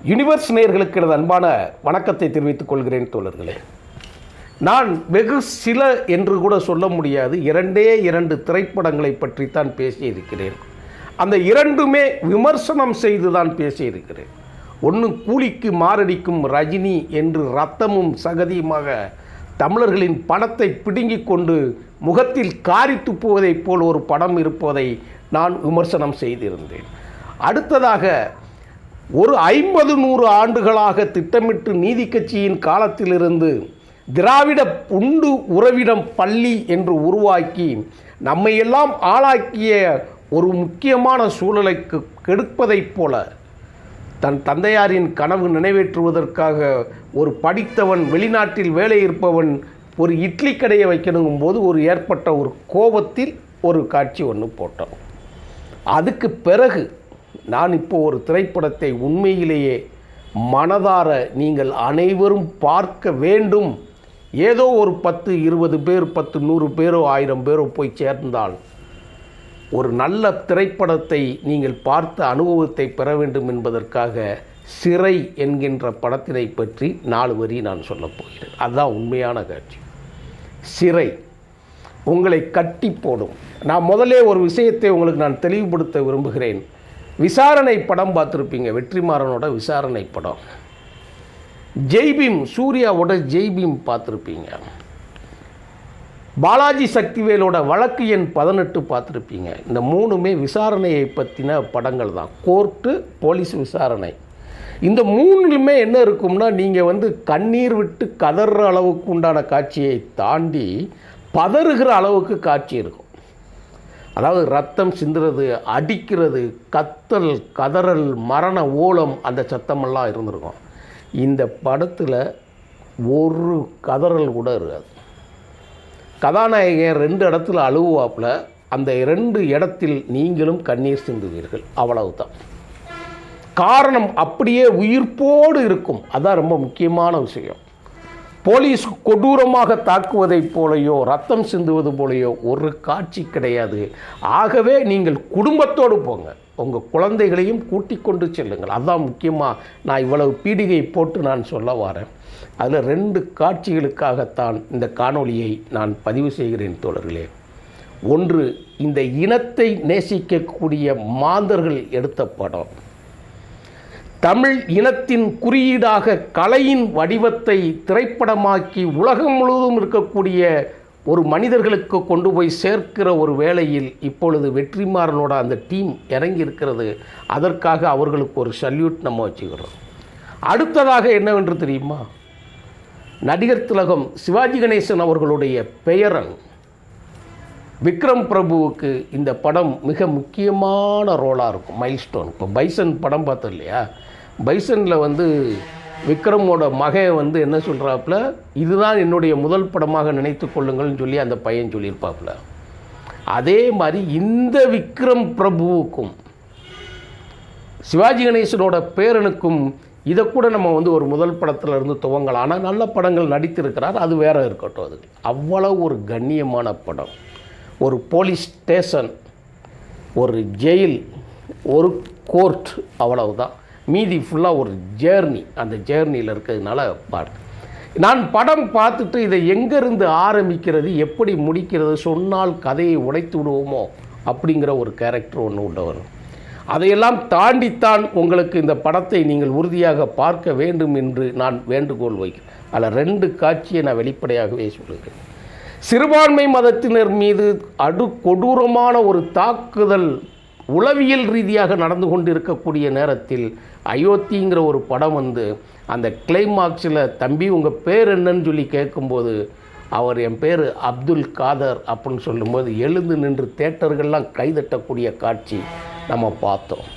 Universe நேயர்களுக்கு எனது அன்பான வணக்கத்தை தெரிவித்துக் கொள்கிறேன் தோழர்களே. நான் வெகு சில என்று கூட சொல்ல முடியாது, இரண்டு திரைப்படங்களை பற்றித்தான் பேசியிருக்கிறேன். அந்த இரண்டுமே விமர்சனம் செய்து தான் பேசியிருக்கிறேன். ஒன்று கூலிக்கு மாரடிக்கும் ரஜினி என்று ரத்தமும் சகதியுமாக தமிழர்களின் பணத்தை பிடுங்கிக் கொண்டு முகத்தில் காரி துப்புவதைப் போல் ஒரு படம் இருப்பதை நான் விமர்சனம் செய்திருந்தேன். அடுத்ததாக ஒரு 50-100 ஆண்டுகளாக திட்டமிட்டு நீதி கட்சியின் காலத்திலிருந்து திராவிட உண்டு உறவிடம் பள்ளி என்று உருவாக்கி நம்மையெல்லாம் ஆளாக்கிய ஒரு முக்கியமான சூழலைக்கு கெடுப்பதைப் போல தன் தந்தையாரின் கனவு நிறைவேற்றுவதற்காக ஒரு படித்தவன் வெளிநாட்டில் வேலை இருப்பவன் ஒரு இட்லி கடையை வைக்கணுங்கும் போது ஏற்பட்ட ஒரு கோபத்தில் ஒரு காட்சி ஒன்று போட்டோம். அதுக்கு பிறகு நான் இப்போ ஒரு திரைப்படத்தை உண்மையிலேயே மனதார நீங்கள் அனைவரும் பார்க்க வேண்டும். ஏதோ ஒரு 10-20 பேர் 100 பேரோ 1000 பேரோ போய் சேர்ந்தால் ஒரு நல்ல திரைப்படத்தை நீங்கள் பார்த்த அனுபவத்தை பெற வேண்டும் என்பதற்காக சிறை என்கின்ற படத்தினை பற்றி 4 வரி நான் சொல்லப் போகிறேன். அதுதான் உண்மையான காட்சி. சிறை உங்களை கட்டி போடும். நான் முதலே ஒரு விஷயத்தை உங்களுக்கு நான் தெளிவுபடுத்த விரும்புகிறேன். விசாரணை படம் பார்த்துருப்பீங்க, வெற்றிமாறனோட விசாரணை படம். ஜெய்பீம், சூர்யாவோட ஜெய்பீம் பார்த்துருப்பீங்க. பாலாஜி சக்திவேலோட வழக்கு எண் 18 பார்த்துருப்பீங்க. இந்த 3மே விசாரணையை பற்றின படங்கள் தான். கோர்ட்டு, போலீஸ் விசாரணை. இந்த 3லுமே என்ன இருக்கும்னா, நீங்கள் கண்ணீர் விட்டு கதற அளவுக்கு உண்டான காட்சியை தாண்டி பதறுகிற அளவுக்கு காட்சி இருக்கும். அதாவது ரத்தம் சிந்துறது, அடிக்கிறது, கத்தல், கதறல், மரண ஓலம், அந்த சத்தமெல்லாம் இருந்திருக்கும். இந்த படத்தில் ஒரு கதறல் கூட இருக்காது. கதாநாயகன் 2 இடத்துல அழுவாப்பில், அந்த 2 இடத்தில் நீங்களும் கண்ணீர் சிந்துவீர்கள். அவ்வளவுதான். காரணம் அப்படியே உயிர்ப்போடு இருக்கும். அதான் ரொம்ப முக்கியமான விஷயம். போலீஸ் கொடூரமாக தாக்குவதைப் போலையோ ரத்தம் சிந்துவது போலையோ ஒரு காட்சி கிடையாது. ஆகவே நீங்கள் குடும்பத்தோடு போங்க, உங்கள் குழந்தைகளையும் கூட்டிக் கொண்டு செல்லுங்கள். அதுதான் முக்கியமாக நான் இவ்வளவு பீடிகை போட்டு நான் சொல்ல வரேன். அதில் 2 காட்சிகளுக்காகத்தான் இந்த காணொளியை நான் பதிவு செய்கிறேன் தோழர்களே. ஒன்று, இந்த இனத்தை நேசிக்கக்கூடிய மாந்தர்கள் எடுத்த படம். தமிழ் இனத்தின் குறியீடாக கலையின் வடிவத்தை திரைப்படமாக்கி உலகம் முழுவதும் இருக்கக்கூடிய ஒரு மனிதர்களுக்கு கொண்டு போய் சேர்க்கிற ஒரு வேளையில் இப்பொழுது வெற்றிமாறனோட அந்த டீம் இறங்கி இருக்கிறது. அதற்காக அவர்களுக்கு ஒரு சல்யூட் நம்ம வச்சுக்கிறோம். அடுத்ததாக என்னவென்று தெரியுமா, நடிகர் திலகம் சிவாஜி கணேசன் அவர்களுடைய பெயரன் விக்ரம் பிரபுவுக்கு இந்த படம் மிக முக்கியமான ரோலாக இருக்கும், மைல்ஸ்டோன். இப்போ பைசன் படம் பார்த்தோம் இல்லையா, பைசனில் விக்ரமோட மகன் என்ன சொல்கிறாப்புல, இதுதான் என்னுடைய முதல் படமாக நினைத்து கொள்ளுங்கள்னு சொல்லி அந்த பையன் சொல்லியிருப்பாப்புல. அதே மாதிரி இந்த விக்ரம் பிரபுவுக்கும் சிவாஜி கணேசனோட பேரனுக்கும் இதை கூட நம்ம ஒரு முதல் படத்தில் இருந்து துவங்கலாம். ஆனால் நல்ல படங்கள் நடித்திருக்கிறார், அது வேற இருக்கட்டும். அது அவ்வளவு ஒரு கண்ணியமான படம். ஒரு போலீஸ் ஸ்டேஷன், ஒரு ஜெயில், ஒரு கோர்ட், அவ்வளவுதான். மீதி ஃபுல்லாக ஒரு ஜேர்னி. அந்த ஜேர்னியில் இருக்கிறதுனால நான் படம் பார்த்துட்டு இதை எங்கேருந்து ஆரம்பிக்கிறது, எப்படி முடிக்கிறது, சொன்னால் கதையை உடைத்து விடுவோமோ அப்படிங்கிற ஒரு கேரக்டர் ஒன்று உள்ளவர். அதையெல்லாம் தாண்டித்தான் உங்களுக்கு இந்த படத்தை நீங்கள் உறுதியாக பார்க்க வேண்டும் என்று நான் வேண்டுகோள் வைக்கிறேன். அதில் 2 காட்சியை நான் வெளிப்படையாகவே சொல்லுகிறேன். சிறுபான்மை மதத்தினர் மீது கொடூரமான ஒரு தாக்குதல் உளவியல் ரீதியாக நடந்து கொண்டு இருக்கக்கூடிய நேரத்தில் அயோத்திங்கிற ஒரு படம் அந்த கிளைமாக்ஸில், தம்பி உங்கள் பேர் என்னன்னு சொல்லி கேட்கும்போது அவர் என் பேர் அப்துல் காதர் அப்படின்னு சொல்லும்போது எழுந்து நின்று தேட்டர்கள்லாம் கைதட்டக்கூடிய காட்சி நம்ம பார்த்தோம்.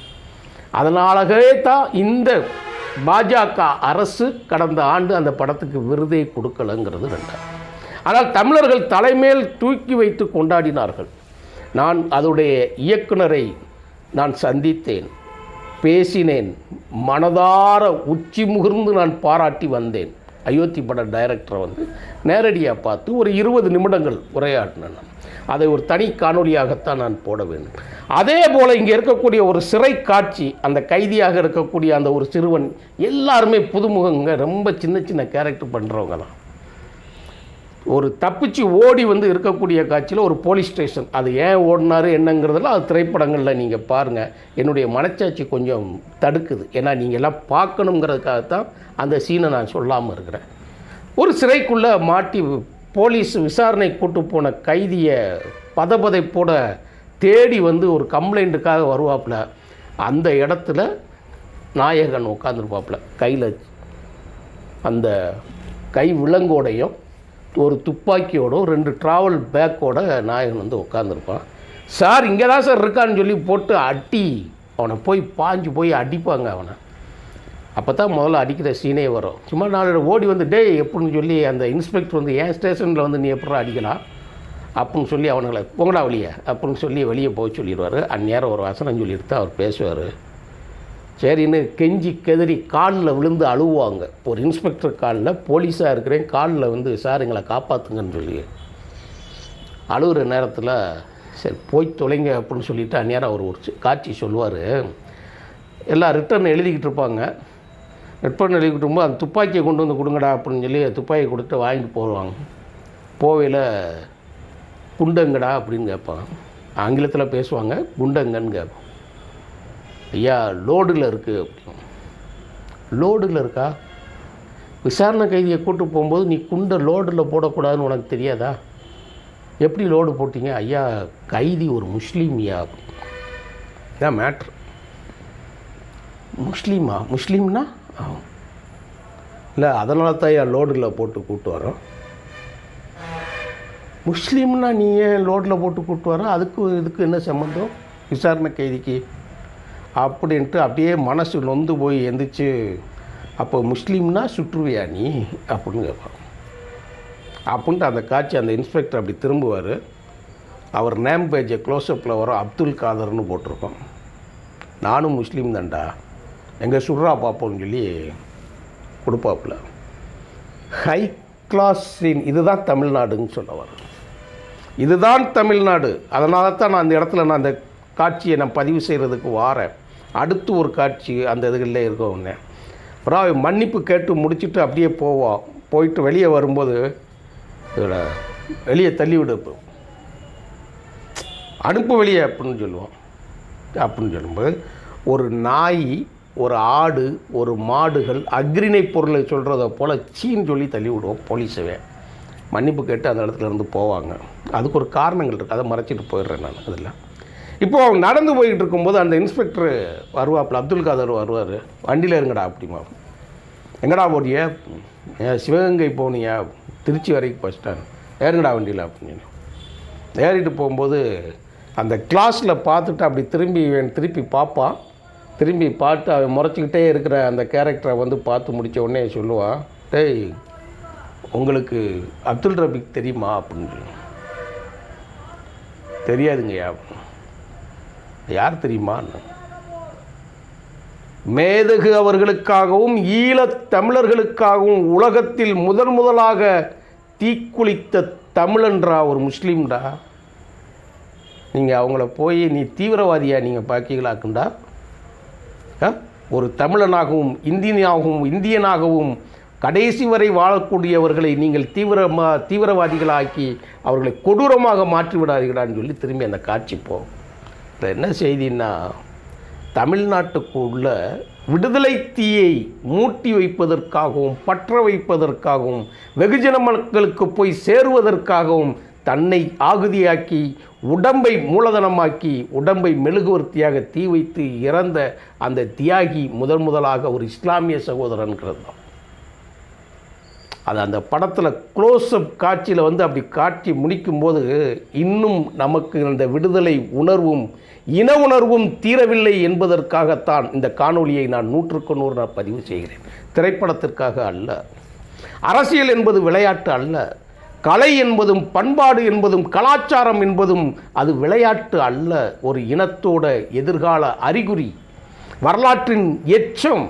அதனாலவே தான் இந்த பாஜக அரசு கடந்த ஆண்டு அந்த படத்துக்கு விருதை கொடுக்கலைங்கிறது 2. ஆனால் தமிழர்கள் தலைமேல் தூக்கி வைத்து கொண்டாடினார்கள். நான் அதோடைய இயக்குனரை நான் சந்தித்தேன், பேசினேன், மனதார உச்சி முகிர்ந்து நான் பாராட்டி வந்தேன். அயோத்தி பட டைரக்டரை நேரடியாக பார்த்து ஒரு 20 நிமிடங்கள் உரையாடினேன். அதை ஒரு தனி காணொலியாகத்தான் நான் போட வேண்டும். அதே போல் இங்கே இருக்கக்கூடிய ஒரு சிறை காட்சி, அந்த கைதியாக இருக்கக்கூடிய அந்த ஒரு சிறுவன், எல்லாருமே புதுமுகங்க, ரொம்ப சின்ன சின்ன கேரக்டர் பண்ணுறவங்க தான். ஒரு தப்பிச்சு ஓடி இருக்கக்கூடிய காட்சியில் ஒரு போலீஸ் ஸ்டேஷன், அது ஏன் ஓடினார் என்னங்கிறதுல அது திரைப்படங்களில் நீங்கள் பாருங்கள். என்னுடைய மனச்சாட்சி கொஞ்சம் தடுக்குது, ஏன்னா நீங்கள் எல்லாம் பார்க்கணுங்கிறதுக்காகத்தான் அந்த சீனை நான் சொல்லாமல் இருக்கிறேன். ஒரு சிறைக்குள்ளே மாட்டி போலீஸ் விசாரணை கூட்டு போன கைதியை பதப்பதைப்போட தேடி ஒரு கம்ப்ளைண்ட்டுக்காக வருவாப்புல. அந்த இடத்துல நாயகன் உட்காந்துருப்பாப்புல, கையில் அந்த கை விலங்கோடையும் ஒரு துப்பாக்கியோட 2 ட்ராவல் பேக்கோட நாயகன் உட்காந்துருப்பான். சார் இங்கே தான் சார் இருக்கான்னு சொல்லி போட்டு அடி, அவனை போய் பாஞ்சு போய் அடிப்பாங்க அவனை. அப்போ தான் முதல்ல அடிக்கிற சீனே வரும். சும்மா நான் ஓடி டே எப்படின்னு சொல்லி அந்த இன்ஸ்பெக்டர் என் ஸ்டேஷனில் நீ எப்படி அடிக்கலாம் அப்படின்னு சொல்லி அவனுங்களை பொங்கடா வெளியே அப்படின்னு சொல்லி வெளியே போய் சொல்லிடுவார். அந்நேரம் ஒரு வசனம் சொல்லிட்டு தான் அவர் பேசுவார். சரின்னு கெஞ்சி கெதறி காலில் விழுந்து அழுவாங்க. ஒரு இன்ஸ்பெக்டர் காலில், போலீஸாக இருக்கிறேன் காலில் சார் எங்களை காப்பாற்றுங்கன்னு சொல்லி அழுகிற நேரத்தில் சரி போய் தொலைங்க அப்படின்னு சொல்லிவிட்டு அந்நேரம் அவர் ஒரு காட்சி சொல்லுவார். எல்லாம் ரிட்டர்ன் எழுதிக்கிட்டு இருப்பாங்க. ரிட்டர்ன் எழுதிக்கிட்டு இருக்கும்போது அந்த துப்பாக்கியை கொண்டு கொடுங்கடா அப்படின்னு சொல்லி துப்பாக்கி கொடுத்து வாங்கிட்டு போவாங்க. போவையில் குண்டங்கடா அப்படின்னு கேட்பாங்க. ஆங்கிலத்தில் பேசுவாங்க, குண்டங்கன்னு கேட்போம். ஐயா லோடில் இருக்குது அப்படின்னு. லோடில் இருக்கா? விசாரணை கைதியை கூட்டு போகும்போது நீ குண்டை லோடில் போடக்கூடாதுன்னு உனக்கு தெரியாதா? எப்படி லோடு போட்டிங்க? ஐயா கைதி ஒரு முஸ்லீம்யா. இதான் மேட்ரு. முஸ்லீமா? முஸ்லீம்னா இல்லை, அதனால தான் ஐயா லோடில் போட்டு கூப்பிட்டு வரோம். முஸ்லீம்னா நீ ஏன் லோடில் போட்டு கூப்பிட்டு வர? இதுக்கு என்ன சம்மந்தம் விசாரணை கைதிக்கு அப்படின்ட்டு அப்படியே மனசு நொந்து போய் எந்திரிச்சு, அப்போ முஸ்லீம்னா சுற்றுவியா நீ அப்படின்னு கேட்பான். அப்படின்ட்டு அந்த காட்சி அந்த இன்ஸ்பெக்டர் அப்படி திரும்புவார். அவர் நேம் பேஜை க்ளோஸ்அப்பில் வரும், அப்துல் காதர்னு போட்டிருக்கோம். நானும் முஸ்லீம் தான்டா, எங்கள் சுர்ரா பார்ப்போம்னு சொல்லி கொடுப்பாப்புல. High class scene. இதுதான் தமிழ்நாடுன்னு சொல்லுவார். இதுதான் தமிழ்நாடு. அதனால தான் நான் அந்த இடத்துல நான் அந்த காட்சியை நான் பதிவு செய்கிறதுக்கு வாரேன். அடுத்து ஒரு காட்சி அந்த இதுகளில் இருக்கோன்னே அப்புறம் மன்னிப்பு கேட்டு முடிச்சுட்டு அப்படியே போவோம். போயிட்டு வெளியே வரும்போது இதில் வெளியே தள்ளிவிடு, அனுப்பு வெளியே அப்படின்னு சொல்லுவோம். அப்படின்னு சொல்லும்போது ஒரு நாய், ஒரு ஆடு, ஒரு மாடுகள் அக்ரிணை பொருளை சொல்கிறத போல் சீன்னு சொல்லி தள்ளி விடுவோம். போலீஸவே மன்னிப்பு கேட்டு அந்த இடத்துல இருந்து போவாங்க. அதுக்கு ஒரு காரணங்கள் இருக்குது, அதை மறைச்சிட்டு போயிடுறேன் நான் அதில். இப்போது அவங்க நடந்து போய்கிட்டு இருக்கும்போது அந்த இன்ஸ்பெக்டர் வருவாப்பில், அப்துல் காதர் வருவார். வண்டியில் இருங்கடா அப்படிமா. எங்கடா போட்டிய? சிவகங்கை போனியா? திருச்சி வரைக்கும் பஸ் ஸ்டாண்ட். ஏறுங்கடா வண்டியில் அப்படின்னு ஏறிட்டு போகும்போது அந்த கிளாஸில் பார்த்துட்டு அப்படி திருப்பி பார்ப்பான். திரும்பி பார்த்து அவன் முறைச்சிக்கிட்டே இருக்கிற அந்த கேரக்டரை பார்த்து முடித்த உடனே சொல்லுவான், டேய் உங்களுக்கு அப்துல் ரபீக் தெரியுமா அப்படின்னு சொல்லி. தெரியாதுங்கய்யா. யார் தெரியுமான்னு. மேதகு அவர்களுக்காகவும் ஈழத் தமிழர்களுக்காகவும் உலகத்தில் முதலாக தீக்குளித்த தமிழன்றா ஒரு முஸ்லீம்டா. நீங்கள் அவங்கள போய் நீ தீவிரவாதியாக நீங்கள் பார்க்கீங்களாக்குண்டா. ஒரு தமிழனாகவும் இந்தியனாகவும் கடைசி வரை வாழக்கூடியவர்களை நீங்கள் தீவிரவாதிகளாக்கி அவர்களை கொடூரமாக மாற்றிவிடாதீர்களான்னு சொல்லி திரும்பி அந்த காட்சி போகும். இதில் என்ன செய்தின்னா, தமிழ்நாட்டுக்குள்ள விடுதலை தீயை மூட்டி வைப்பதற்காகவும் பற்ற வைப்பதற்காகவும் வெகுஜன மக்களுக்கு போய் சேருவதற்காகவும் தன்னை ஆகுதியாக்கி உடம்பை மூலதனமாக்கி உடம்பை மெழுகுவர்த்தியாக தீ வைத்து இறந்த அந்த தியாகி முதலாக ஒரு இஸ்லாமிய சகோதரன்கிறது தான். அது அந்த படத்தில் க்ளோஸ்அப் காட்சியில் அப்படி காட்சி முடிக்கும்போது இன்னும் நமக்கு இந்த விடுதலை உணர்வும் இன உணர்வும் தீரவில்லை என்பதற்காகத்தான் இந்த காணொளியை நான் 100க்கு 100 நான் பதிவு செய்கிறேன். திரைப்படத்திற்காக அல்ல. அரசியல் என்பது விளையாட்டு அல்ல. கலை என்பதும் பண்பாடு என்பதும் கலாச்சாரம் என்பதும் அது விளையாட்டு அல்ல. ஒரு இனத்தோட எதிர்கால அறிகுறி, வரலாற்றின் எச்சம்.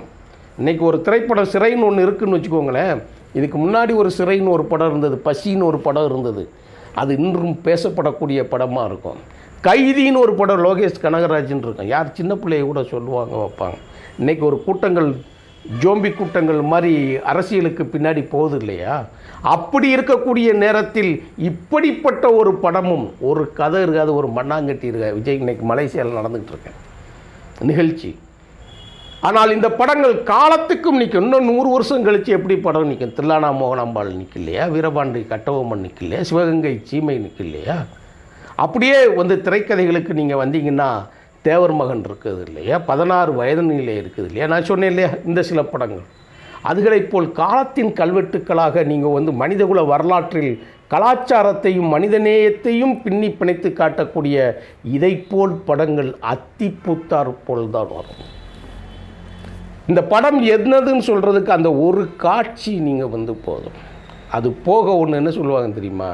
இன்றைக்கி ஒரு திரைப்படம் சிறைன்னு ஒன்று இருக்குதுன்னு வச்சுக்கோங்களேன். இதுக்கு முன்னாடி ஒரு சிறைன்னு ஒரு படம் இருந்தது, பசின்னு ஒரு படம் இருந்தது. அது இன்றும் பேசப்படக்கூடிய படமாக இருக்கும். கைதின்னு ஒரு படம் லோகேஷ் கனகராஜன் இருக்கும். யார் சின்ன பிள்ளைய கூட சொல்லுவாங்க, வைப்பாங்க. இன்றைக்கி ஒரு கூட்டங்கள் ஜோம்பி கூட்டங்கள் மாதிரி அரசியலுக்கு பின்னாடி போகுது இல்லையா? அப்படி இருக்கக்கூடிய நேரத்தில் இப்படிப்பட்ட ஒரு படமும் ஒரு கதை இருக்காது, ஒரு மண்ணாங்கட்டி இருக்காது. விஜய் இன்னைக்கு மலேசியாவில் நடந்துகிட்டு இருக்கேன் நிகழ்ச்சி. ஆனால் இந்த படங்கள் காலத்துக்கும் நிற்கும். இன்னும் 100 வருஷம் கழித்து எப்படி படம் நிற்கும்? தில்லானா மோகனாம்பாள் நிற்கலையா? வீரபாண்டி கட்டபொம்மன் நிற்கலையா? சிவகங்கை சீமை நிற்கலையா? அப்படியே வந்து திரைக்கதைகளுக்கு நீங்கள் வந்தீங்கன்னா தேவர் மகன் இருக்குது இல்லையா? 16 வயது நிலை இருக்குது இல்லையா? நான் சொன்னேன் இல்லையா, இந்த சில படங்கள் அதுகளைப் போல் காலத்தின் கல்வெட்டுக்களாக நீங்கள் வந்து மனிதகுல வரலாற்றில் கலாச்சாரத்தையும் மனிதநேயத்தையும் பின்னி பிணைத்து காட்டக்கூடிய இதைப்போல் படங்கள் அத்திப்பூத்தார் போல் தான் வரும். இந்த படம் என்னதுன்னு சொல்கிறதுக்கு அந்த ஒரு காட்சி நீங்கள் வந்து போதும். அது போக ஒன்று என்ன சொல்லுவாங்க தெரியுமா?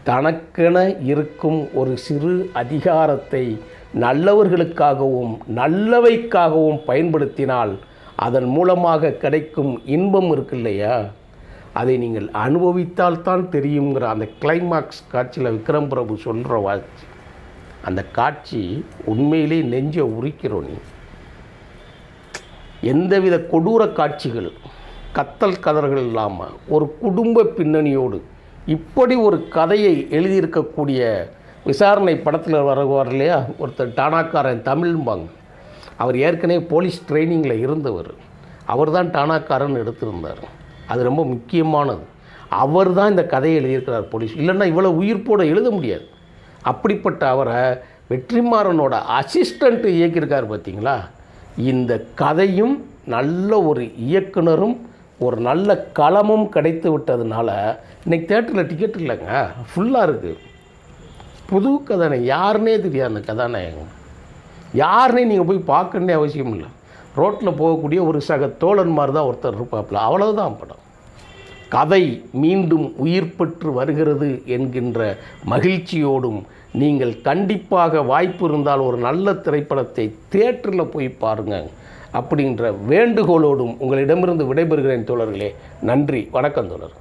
தனக்கென இருக்கும் ஒரு சிறு அதிகாரத்தை நல்லவர்களுக்காகவும் நல்லவைக்காகவும் பயன்படுத்தினால் அதன் மூலமாக கிடைக்கும் இன்பம் இருக்கு இல்லையா, அதை நீங்கள் அனுபவித்தால் தான் தெரியுங்கிற அந்த கிளைமாக்ஸ் காட்சியில் விக்ரம் பிரபு சொல்கிற வாட்சி, அந்த காட்சி உண்மையிலே நெஞ்ச உரிக்கிறோம். நீ எந்தவித கொடூர காட்சிகள், கத்தல் கதர்கள் இல்லாமல் ஒரு குடும்ப பின்னணியோடு இப்படி ஒரு கதையை எழுதியிருக்கக்கூடிய விசாரணை படத்தில் வரவார் இல்லையா, ஒருத்தர் டானாக்காரன் தமிழ்பாங்க. அவர் ஏற்கனவே போலீஸ் ட்ரைனிங்கில் இருந்தவர். அவர் தான் டானாக்காரன் எடுத்திருந்தார். அது ரொம்ப முக்கியமானது. அவர் தான் இந்த கதையை எழுதியிருக்கிறார் போலீஸ். இல்லைன்னா இவ்வளோ உயிர்ப்போடு எழுத முடியாது. அப்படிப்பட்ட அவரை வெற்றிமாறனோட அசிஸ்டண்ட்டு இயக்கியிருக்கார் பார்த்தீங்களா? இந்த கதையும் நல்ல ஒரு இயக்குனரும் ஒரு நல்ல களமும் கிடைத்து விட்டதுனால இன்றைக்கி தேட்டரில் டிக்கெட் இல்லைங்க, ஃபுல்லாக இருக்குது. புது கதாநாயகன் யாருன்னே தெரியாது. அந்த கதாநாயகன் யாருன்னே நீங்கள் போய் பார்க்கணுன்னே அவசியம் இல்லை. ரோட்டில் போகக்கூடிய ஒரு சக தோழன் மாதிரி தான் ஒருத்தர் இருப்பாப்பில், அவ்வளவுதான் படம். கதை மீண்டும் உயிர் பெற்று வருகிறது என்கின்ற மகிழ்ச்சியோடும் நீங்கள் கண்டிப்பாக வாய்ப்பு இருந்தால் ஒரு நல்ல திரைப்படத்தை தியேட்டரில் போய் பாருங்கள் அப்படின்ற வேண்டுகோளோடும் உங்களிடமிருந்து விடைபெறுகிறேன் தோழர்களே. நன்றி, வணக்கம் தோழர்.